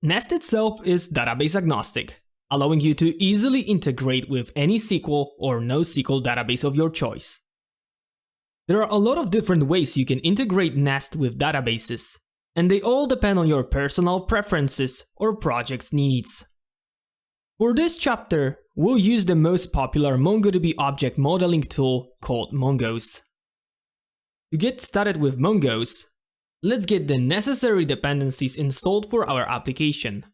Nest itself is database agnostic, allowing you to easily integrate with any SQL or NoSQL database of your choice. There are a lot of different ways you can integrate Nest with databases, and they all depend on your personal preferences or project's needs. For this chapter, we'll use the most popular MongoDB object modeling tool called Mongoose. To get started with Mongoose, let's get the necessary dependencies installed for our application.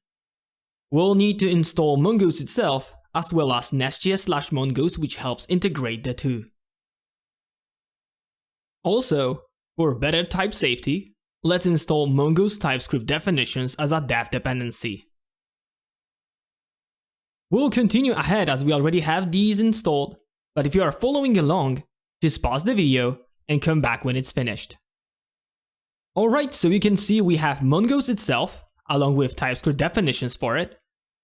We'll need to install Mongoose itself, as well as nestjs/mongoose, which helps integrate the two. Also, for better type safety, let's install Mongoose TypeScript definitions as a dev dependency. We'll continue ahead as we already have these installed, but if you are following along, just pause the video and come back when it's finished. Alright, so you can see we have Mongoose itself, along with TypeScript definitions for it,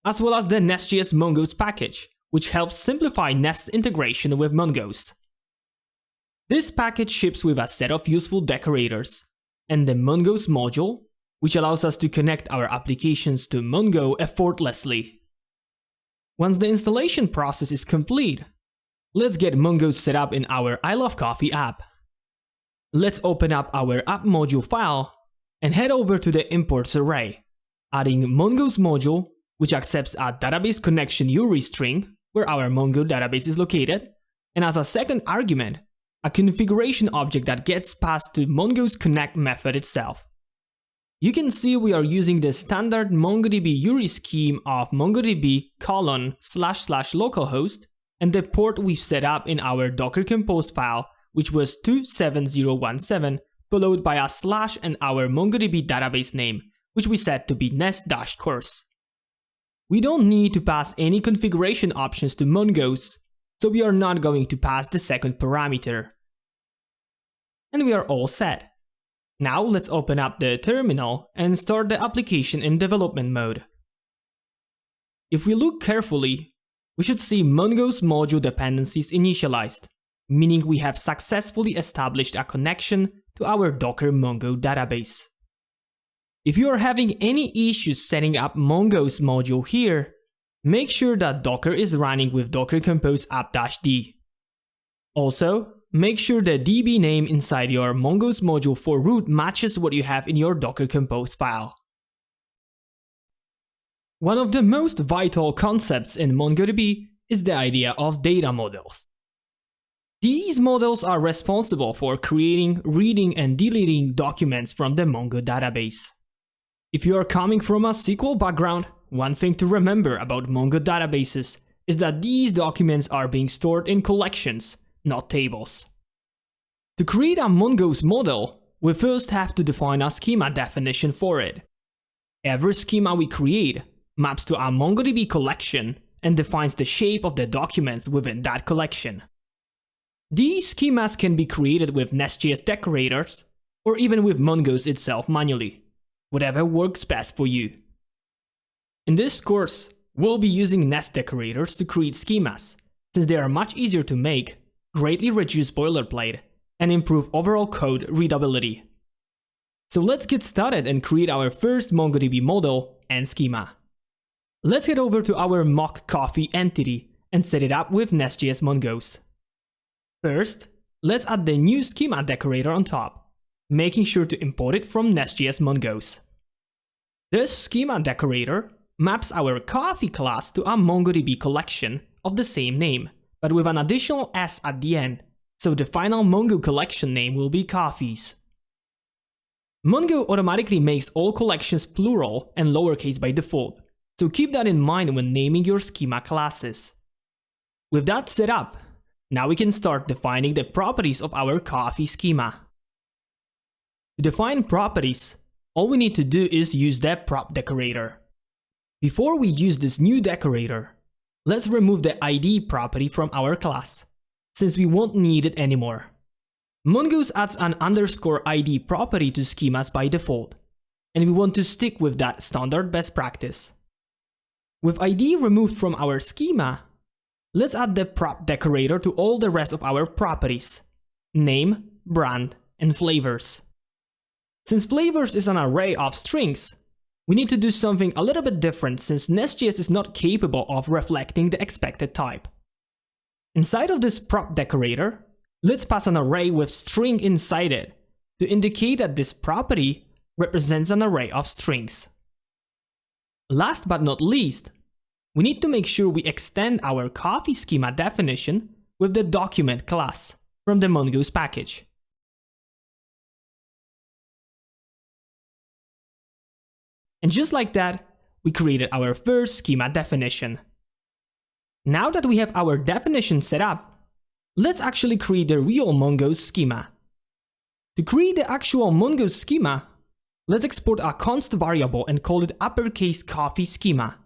as well as the Nest.js Mongoose package, which helps simplify Nest integration with Mongoose. This package ships with a set of useful decorators, and the Mongoose module, which allows us to connect our applications to Mongo effortlessly. Once the installation process is complete, let's get Mongoose set up in our I Love Coffee app. Let's open up our app module file and head over to the imports array, adding Mongoose module, which accepts a database connection URI string, where our Mongo database is located, and as a second argument, a configuration object that gets passed to Mongoose connect method itself. You can see we are using the standard MongoDB URI scheme of MongoDB://localhost and the port we've set up in our Docker Compose file, which was 27017, followed by a slash and our MongoDB database name, which we set to be nest-course. We don't need to pass any configuration options to Mongoose, so we are not going to pass the second parameter. And we are all set. Now let's open up the terminal and start the application in development mode. If we look carefully, we should see Mongoose module dependencies initialized, meaning we have successfully established a connection to our Docker Mongo database. If you are having any issues setting up Mongoose module here, make sure that Docker is running with Docker Compose app-d. Also, make sure the DB name inside your Mongoose module for root matches what you have in your Docker Compose file. One of the most vital concepts in MongoDB is the idea of data models. These models are responsible for creating, reading, and deleting documents from the Mongo database. If you are coming from a SQL background, one thing to remember about Mongo databases is that these documents are being stored in collections, not tables. To create a Mongoose model, we first have to define a schema definition for it. Every schema we create maps to a MongoDB collection and defines the shape of the documents within that collection. These schemas can be created with Nest.js decorators or even with Mongoose itself manually, whatever works best for you. In this course, we'll be using Nest decorators to create schemas, since they are much easier to make, greatly reduce boilerplate, and improve overall code readability. So let's get started and create our first MongoDB model and schema. Let's head over to our mock coffee entity and set it up with Nest.js Mongoose. First, let's add the new schema decorator on top, making sure to import it from Nest.js Mongoose. This schema decorator maps our coffee class to a MongoDB collection of the same name, but with an additional S at the end, so the final Mongo collection name will be coffees. Mongo automatically makes all collections plural and lowercase by default, so keep that in mind when naming your schema classes. With that set up, now we can start defining the properties of our coffee schema. To define properties, all we need to do is use the prop decorator. Before we use this new decorator, let's remove the ID property from our class, since we won't need it anymore. Mongoose adds an _ID property to schemas by default, and we want to stick with that standard best practice. With ID removed from our schema, let's add the prop decorator to all the rest of our properties: name, brand, and flavors. Since flavors is an array of strings, we need to do something a little bit different since Nest.js is not capable of reflecting the expected type. Inside of this prop decorator, let's pass an array with string inside it to indicate that this property represents an array of strings. Last but not least, we need to make sure we extend our coffee schema definition with the document class from the Mongoose package. And just like that, we created our first schema definition. Now that we have our definition set up, let's actually create the real Mongoose schema. To create the actual Mongoose schema, let's export a const variable and call it uppercase coffee schema,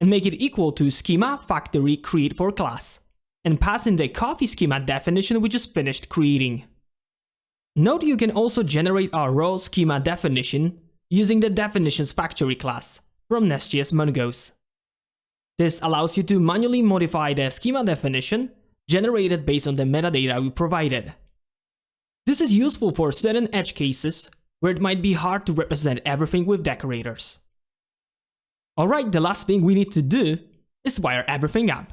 and make it equal to schema factory create for class, and pass in the coffee schema definition we just finished creating. Note you can also generate a raw schema definition using the definitions factory class from Nest.js Mongoose. This allows you to manually modify the schema definition generated based on the metadata we provided. This is useful for certain edge cases where it might be hard to represent everything with decorators. Alright, the last thing we need to do is wire everything up.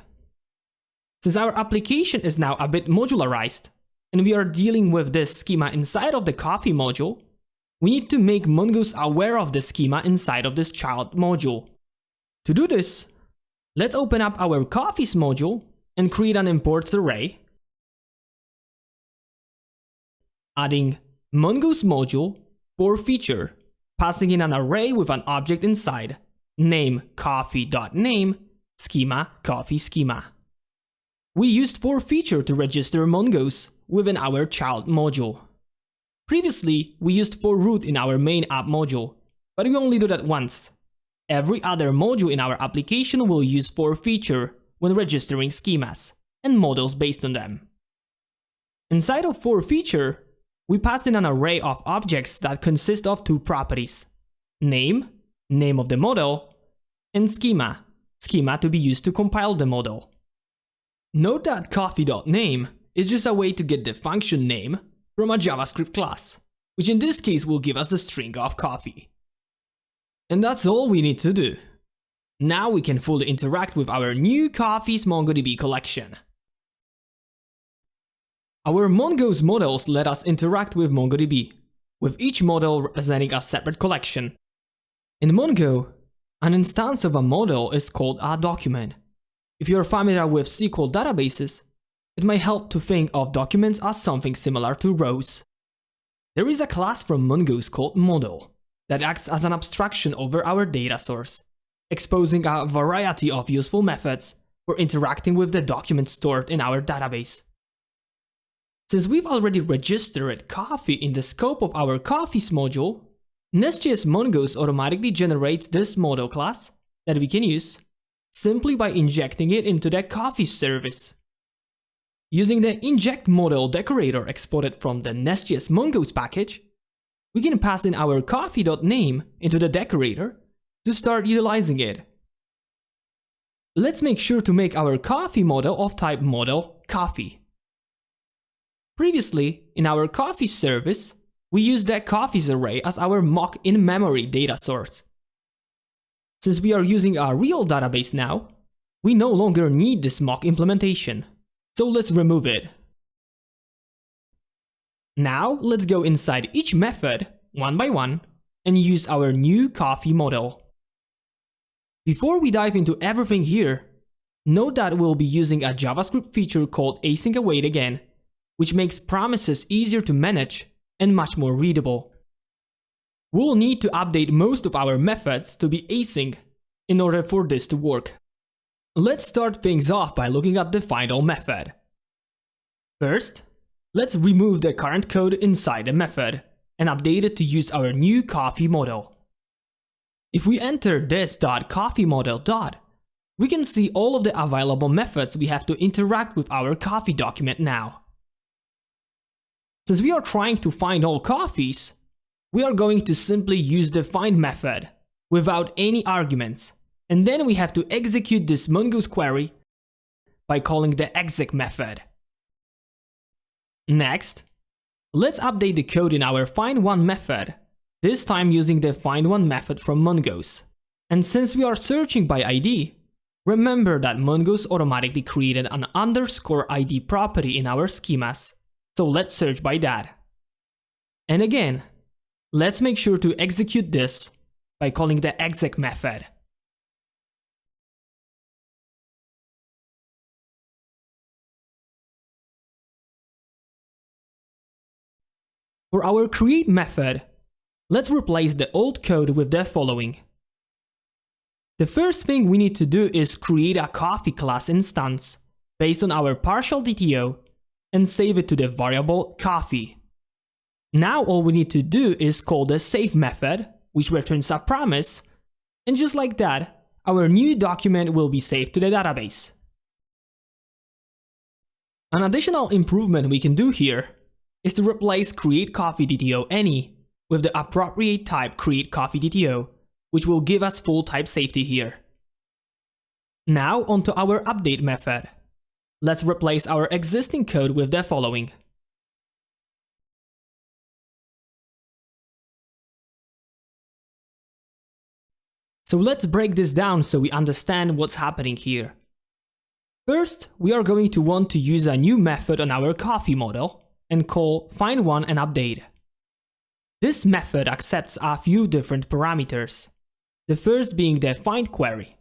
Since our application is now a bit modularized, and we are dealing with this schema inside of the coffee module, we need to make Mongoose aware of the schema inside of this child module. To do this, let's open up our coffees module and create an imports array, adding Mongoose module for feature, passing in an array with an object inside, name coffee.name, schema coffee schema. We used for feature to register Mongoose within our child module. Previously, we used for root in our main app module, but we only do that once. Every other module in our application will use for feature when registering schemas and models based on them. Inside of for feature, we passed in an array of objects that consist of two properties: name, name of the model, and schema, schema to be used to compile the model. Note that coffee.name is just a way to get the function name from a JavaScript class, which in this case will give us the string of coffee. And that's all we need to do. Now we can fully interact with our new Coffees MongoDB collection. Our Mongoose models let us interact with MongoDB, with each model representing a separate collection. In Mongo, an instance of a model is called a document. If you're familiar with SQL databases, it might help to think of documents as something similar to rows. There is a class from Mongoose called model that acts as an abstraction over our data source, exposing a variety of useful methods for interacting with the documents stored in our database. Since we've already registered coffee in the scope of our coffees module, Nest.js Mongoose automatically generates this model class that we can use simply by injecting it into the coffees service. Using the inject model decorator exported from the Nest.js Mongoose package, we can pass in our coffee.name into the decorator to start utilizing it. Let's make sure to make our coffee model of type model coffee. Previously, in our coffees service, we used the coffees array as our mock in-memory data source. Since we are using a real database now, we no longer need this mock implementation. So let's remove it. Now let's go inside each method one by one and use our new coffee model. Before we dive into everything here, note that we'll be using a JavaScript feature called async await again, which makes promises easier to manage and much more readable. We'll need to update most of our methods to be async in order for this to work. Let's start things off by looking at the final method. First, let's remove the current code inside the method and update it to use our new coffee model. If we enter this.coffeeModel, we can see all of the available methods we have to interact with our coffee document now. Since we are trying to find all coffees, we are going to simply use the find method without any arguments, and then we have to execute this Mongoose query by calling the exec method. Next, let's update the code in our find1 method this time using the find_one method from Mongoose. And since we are searching by ID, remember that Mongoose automatically created an _ID property in our schemas, so let's search by that. And again, let's make sure to execute this by calling the exec method. For our create method, let's replace the old code with the following. The first thing we need to do is create a coffee class instance based on our partial DTO and save it to the variable coffee. Now all we need to do is call the save method, which returns a promise, and just like that, our new document will be saved to the database. An additional improvement we can do here is to replace createCoffeeDTO any with the appropriate type createCoffeeDTO, which will give us full type safety here. Now onto our update method. Let's replace our existing code with the following. So let's break this down so we understand what's happening here. First, we are going to want to use a new method on our coffee model and call find_one and update. This method accepts a few different parameters, the first being the find query.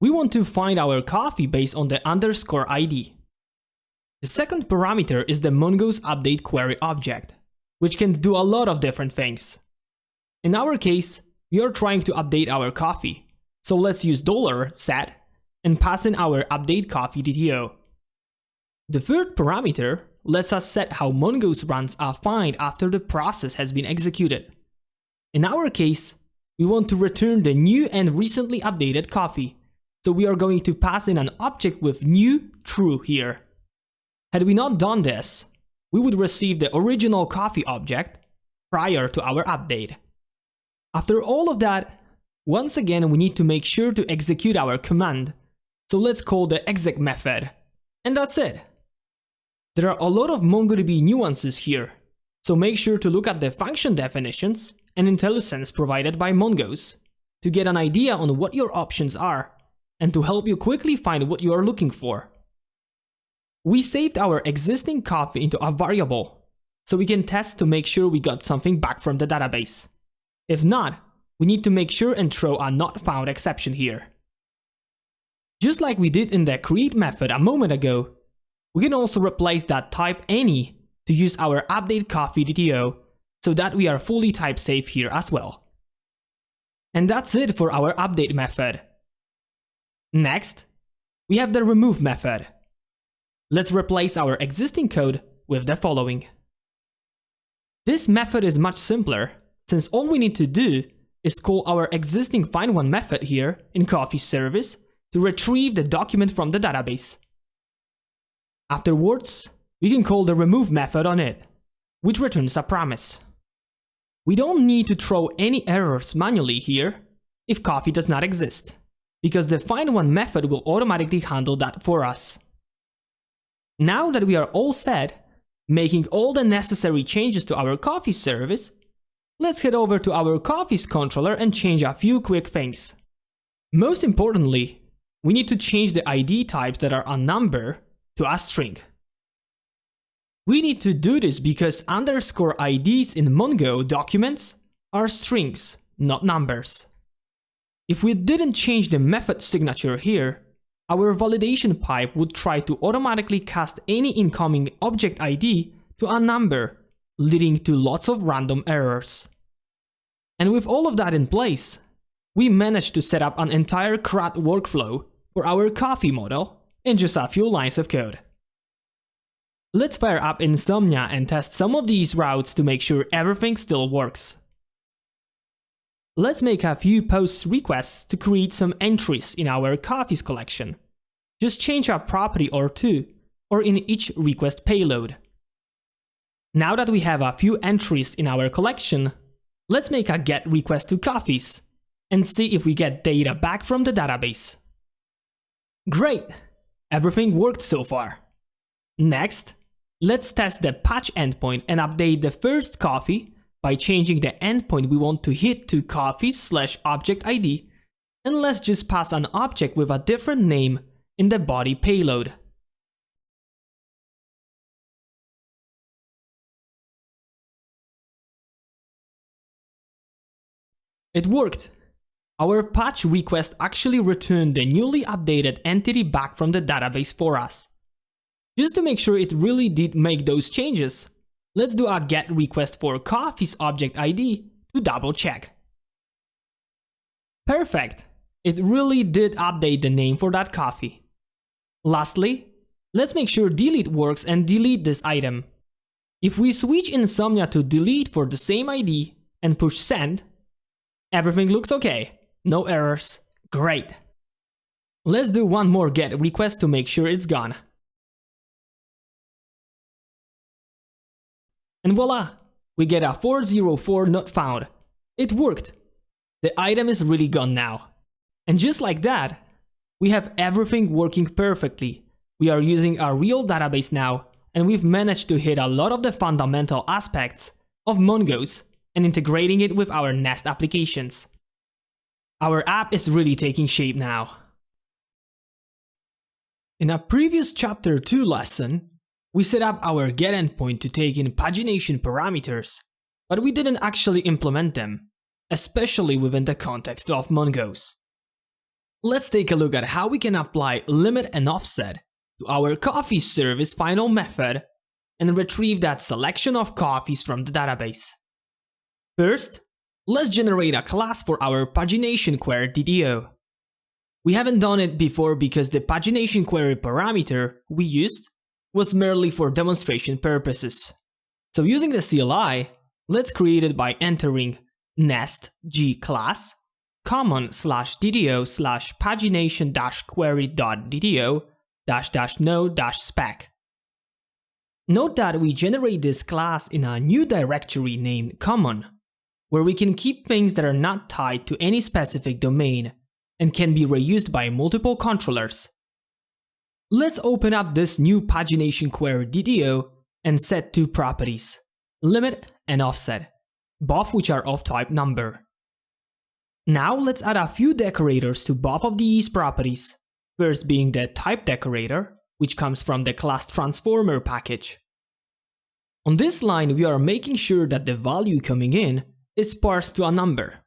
We want to find our coffee based on the _ID. The second parameter is the Mongoose update query object, which can do a lot of different things. In our case, we are trying to update our coffee, so let's use $set and pass in our update coffee DTO. The third parameter lets us set how Mongoose runs a find after the process has been executed. In our case, we want to return the new and recently updated coffee, so we are going to pass in an object with new true here. Had we not done this, we would receive the original coffee object prior to our update. After all of that, once again we need to make sure to execute our command, so let's call the exec method, and that's it. There are a lot of MongoDB nuances here, so make sure to look at the function definitions and IntelliSense provided by Mongoose to get an idea on what your options are and to help you quickly find what you are looking for. We saved our existing coffee into a variable, so we can test to make sure we got something back from the database. If not, we need to make sure and throw a not found exception here. Just like we did in the create method a moment ago, we can also replace that type any to use our update coffee DTO so that we are fully type safe here as well. And that's it for our update method. Next, we have the remove method. Let's replace our existing code with the following. This method is much simpler since all we need to do is call our existing find_one method here in coffee service to retrieve the document from the database. Afterwards, we can call the remove method on it, which returns a promise. We don't need to throw any errors manually here if coffee does not exist, because the find_one method will automatically handle that for us. Now that we are all set, making all the necessary changes to our coffee service, let's head over to our coffees controller and change a few quick things. Most importantly, we need to change the ID types that are a number to a string. We need to do this because _IDs in Mongo documents are strings, not numbers. If we didn't change the method signature here, our validation pipe would try to automatically cast any incoming object ID to a number, leading to lots of random errors. And with all of that in place, we managed to set up an entire CRUD workflow for our coffee model in just a few lines of code. Let's fire up Insomnia and test some of these routes to make sure everything still works. Let's make a few post requests to create some entries in our coffees collection. Just change a property or two, or in each request payload. Now that we have a few entries in our collection, let's make a get request to coffees and see if we get data back from the database. Great! Everything worked so far. Next, let's test the patch endpoint and update the first coffee by changing the endpoint we want to hit to coffee/object ID, and let's just pass an object with a different name in the body payload. It worked! Our patch request actually returned the newly updated entity back from the database for us. Just to make sure it really did make those changes, let's do a GET request for coffee's object ID to double check. Perfect! It really did update the name for that coffee. Lastly, let's make sure delete works and delete this item. If we switch Insomnia to delete for the same ID and push send, everything looks okay. No errors. Great! Let's do one more GET request to make sure it's gone. And voila! We get a 404 not found. It worked! The item is really gone now. And just like that, we have everything working perfectly. We are using a real database now, and we've managed to hit a lot of the fundamental aspects of Mongoose and integrating it with our Nest applications. Our app is really taking shape now. In a previous Chapter 2 lesson, we set up our get endpoint to take in pagination parameters, but we didn't actually implement them, especially within the context of Mongoose. Let's take a look at how we can apply limit and offset to our coffee service final method and retrieve that selection of coffees from the database. First, let's generate a class for our pagination query DDO. We haven't done it before because the pagination query parameter we used was merely for demonstration purposes. So using the CLI, let's create it by entering nest g class common/DDO/pagination-query.DDO-node-spec. Note that we generate this class in a new directory named common, where we can keep things that are not tied to any specific domain and can be reused by multiple controllers. Let's open up this new pagination query DDO and set two properties, limit and offset, both which are of type number. Now let's add a few decorators to both of these properties, first being the type decorator, which comes from the class transformer package. On this line, we are making sure that the value coming in is parsed to a number.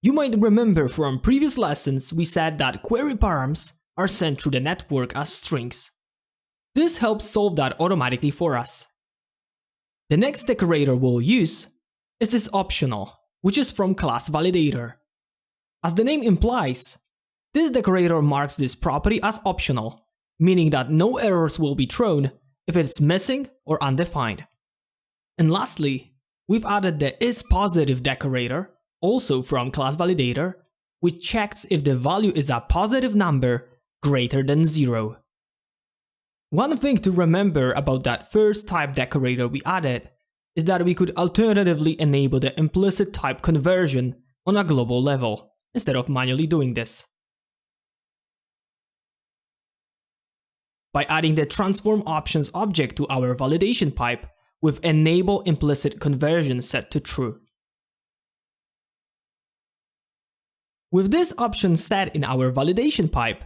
You might remember from previous lessons we said that query params are sent through the network as strings. This helps solve that automatically for us. The next decorator we'll use is this optional, which is from class validator. As the name implies, this decorator marks this property as optional, meaning that no errors will be thrown if it's missing or undefined. And lastly, we've added the isPositive decorator, also from class validator, which checks if the value is a positive number greater than 0. One thing to remember about that first type decorator we added is that we could alternatively enable the implicit type conversion on a global level, instead of manually doing this. By adding the transform options object to our validation pipe with enable implicit conversion set to true. With this option set in our validation pipe,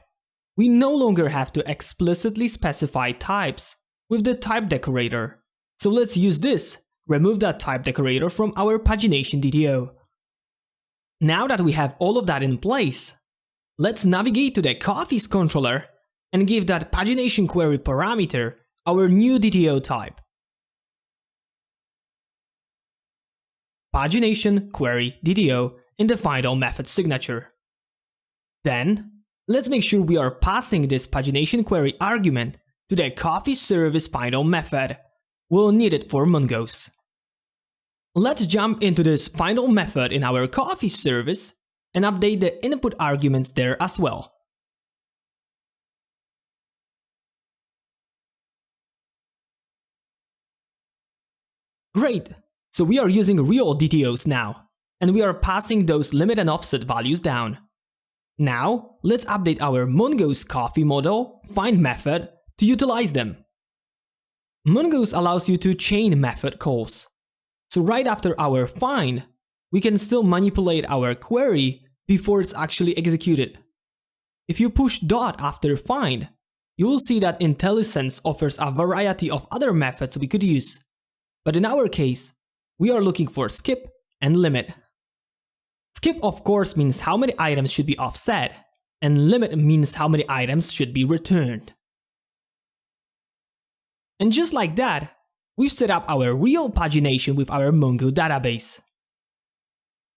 we no longer have to explicitly specify types with the type decorator. So let's use this, remove that type decorator from our pagination DDO. Now that we have all of that in place, let's navigate to the coffees controller and give that pagination query parameter our new DDO type. Pagination query DDO in the final method signature. Then, let's make sure we are passing this pagination query argument to the coffee service final method. We'll need it for Mongoose. Let's jump into this final method in our coffee service and update the input arguments there as well. Great! So we are using real DTOs now, and we are passing those limit and offset values down. Now, let's update our Mongoose coffee model find method to utilize them. Mongoose allows you to chain method calls. So right after our find, we can still manipulate our query before it's actually executed. If you push dot after find, you will see that IntelliSense offers a variety of other methods we could use. But in our case, we are looking for skip and limit. Skip of course means how many items should be offset, and limit means how many items should be returned. And just like that, we've set up our real pagination with our Mongo database.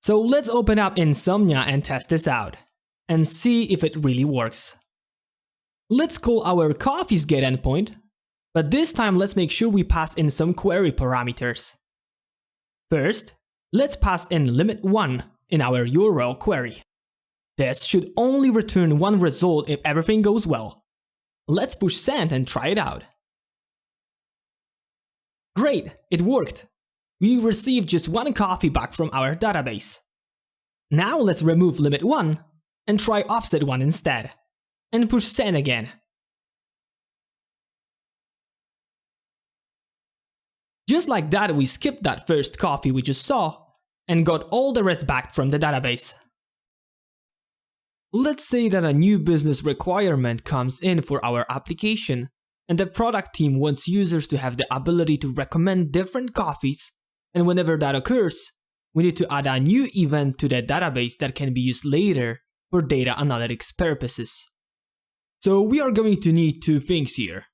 So let's open up Insomnia and test this out, and see if it really works. Let's call our coffees get endpoint, but this time let's make sure we pass in some query parameters. First, let's pass in limit1 in our URL query. This should only return one result if everything goes well. Let's push send and try it out. Great, it worked! We received just one coffee back from our database. Now let's remove limit1 and try offset1 instead, and push send again. Just like that, we skipped that first coffee we just saw and got all the rest back from the database. Let's say that a new business requirement comes in for our application, and the product team wants users to have the ability to recommend different coffees, and whenever that occurs, we need to add a new event to the database that can be used later for data analytics purposes. So we are going to need two things here.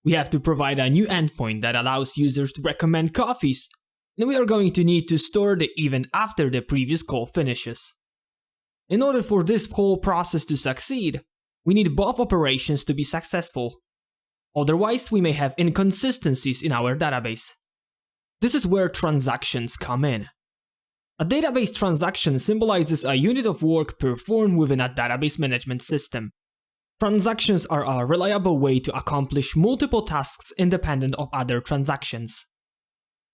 We have to provide a new endpoint that allows users to recommend coffees, and we are going to need to store the event after the previous call finishes. In order for this whole process to succeed, we need both operations to be successful. Otherwise, we may have inconsistencies in our database. This is where transactions come in. A database transaction symbolizes a unit of work performed within a database management system. Transactions are a reliable way to accomplish multiple tasks independent of other transactions.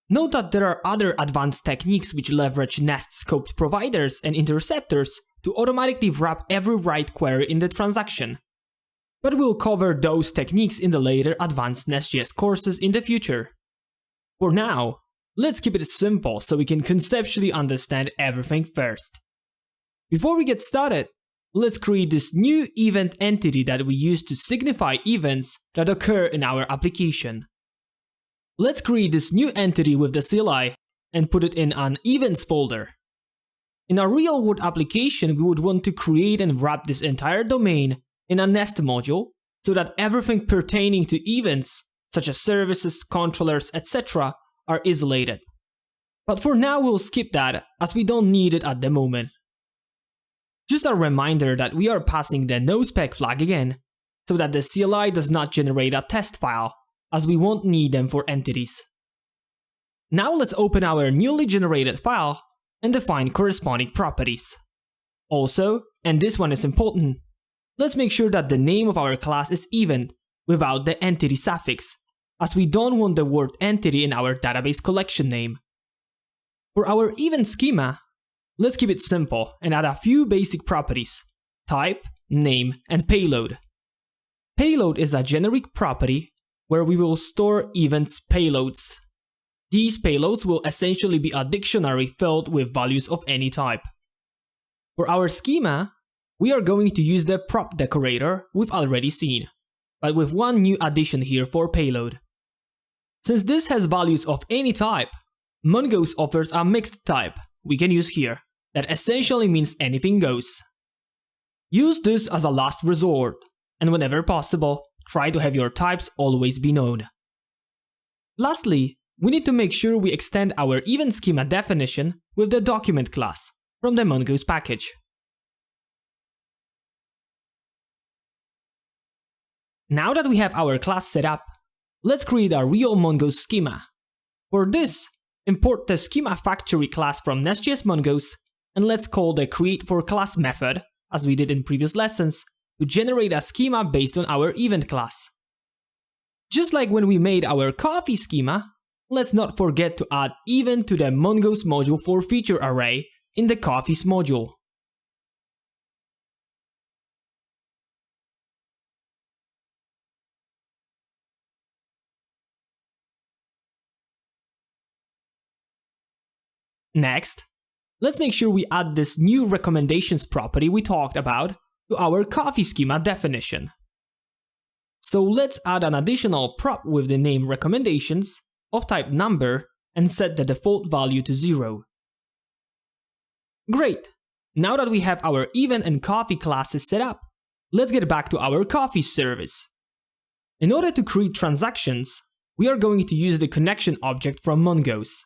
Note that there are other advanced techniques which leverage nest-scoped providers and interceptors to automatically wrap every write query in the transaction. But we'll cover those techniques in the later advanced Nest.js courses in the future. For now, let's keep it simple so we can conceptually understand everything first. Before we get started, let's create this new event entity that we use to signify events that occur in our application. Let's create this new entity with the CLI and put it in an events folder. In a real-world application, we would want to create and wrap this entire domain in a nest module so that everything pertaining to events, such as services, controllers, etc., are isolated. But for now, we'll skip that as we don't need it at the moment. Just a reminder that we are passing the nospec flag again, so that the CLI does not generate a test file, as we won't need them for entities. Now let's open our newly generated file and define corresponding properties. Also, and this one is important, let's make sure that the name of our class is event without the entity suffix, as we don't want the word entity in our database collection name. For our event schema, let's keep it simple and add a few basic properties: type, name, and payload. Payload is a generic property where we will store events payloads. These payloads will essentially be a dictionary filled with values of any type. For our schema, we are going to use the prop decorator we've already seen, but with one new addition here for payload. Since this has values of any type, Mongoose offers a mixed type we can use here that essentially means anything goes. Use this as a last resort, and whenever possible, try to have your types always be known. Lastly, we need to make sure we extend our event schema definition with the document class from the Mongoose package. Now that we have our class set up, let's create a real Mongoose schema. For this, import the schema factory class from Nest.js Mongoose, and let's call the createForClass method, as we did in previous lessons, to generate a schema based on our event class. Just like when we made our coffee schema, let's not forget to add event to the Mongoose module for feature array in the coffees module. Next, let's make sure we add this new recommendations property we talked about to our coffee schema definition. So let's add an additional prop with the name recommendations of type number and set the default value to 0. Great! Now that we have our event and coffee classes set up, let's get back to our coffee service. In order to create transactions, we are going to use the connection object from Mongoose.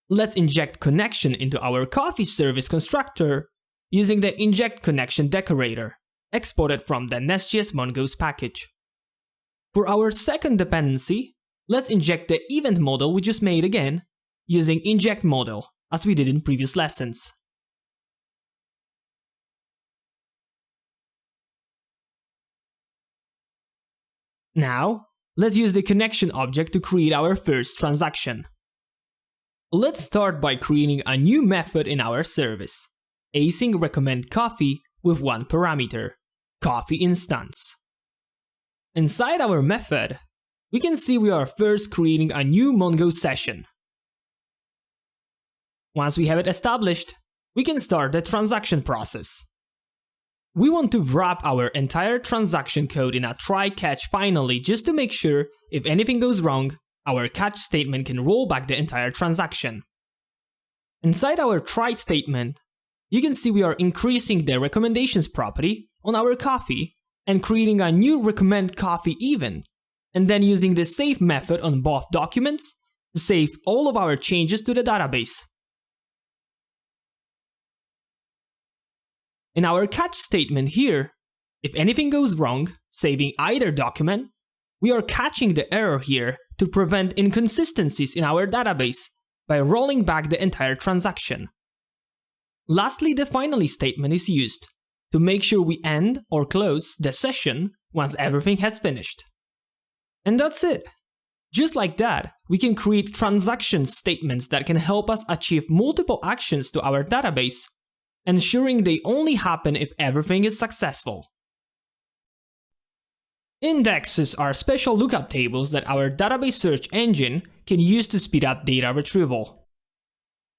Let's inject connection into our coffee service constructor using the inject connection decorator, exported from the Nest.js Mongoose package. For our second dependency, let's inject the event model we just made again, using inject model, as we did in previous lessons. Now, let's use the connection object to create our first transaction. Let's start by creating a new method in our service, async recommend coffee with one parameter, coffee instance. Inside our method, we can see we are first creating a new Mongoose session. Once we have it established, we can start the transaction process. We want to wrap our entire transaction code in a try-catch finally just to make sure if anything goes wrong, our catch statement can roll back the entire transaction. Inside our try statement, you can see we are increasing the recommendations property on our coffee and creating a new recommend coffee event, and then using the save method on both documents to save all of our changes to the database. In our catch statement here, if anything goes wrong, saving either document, we are catching the error here to prevent inconsistencies in our database by rolling back the entire transaction. Lastly, the finally statement is used to make sure we end or close the session once everything has finished. And that's it. Just like that, we can create transaction statements that can help us achieve multiple actions to our database, ensuring they only happen if everything is successful. Indexes are special lookup tables that our database search engine can use to speed up data retrieval.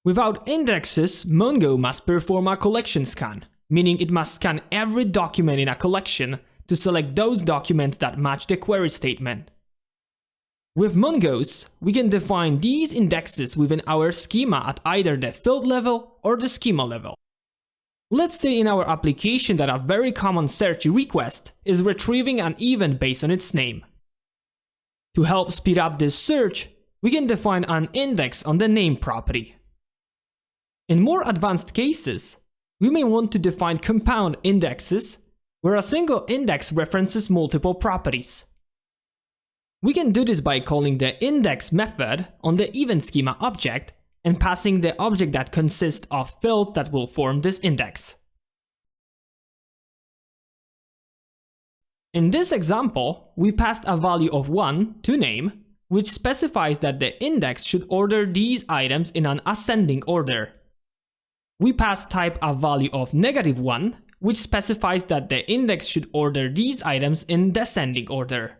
Without indexes, Mongo must perform a collection scan, meaning it must scan every document in a collection to select those documents that match the query statement. With Mongoose, we can define these indexes within our schema at either the field level or the schema level. Let's say in our application that a very common search request is retrieving an event based on its name. To help speed up this search, we can define an index on the name property. In more advanced cases, we may want to define compound indexes, where a single index references multiple properties. We can do this by calling the index method on the event schema object and passing the object that consists of fields that will form this index. In this example, we passed a value of 1 to name, which specifies that the index should order these items in an ascending order. We passed type a value of -1, which specifies that the index should order these items in descending order.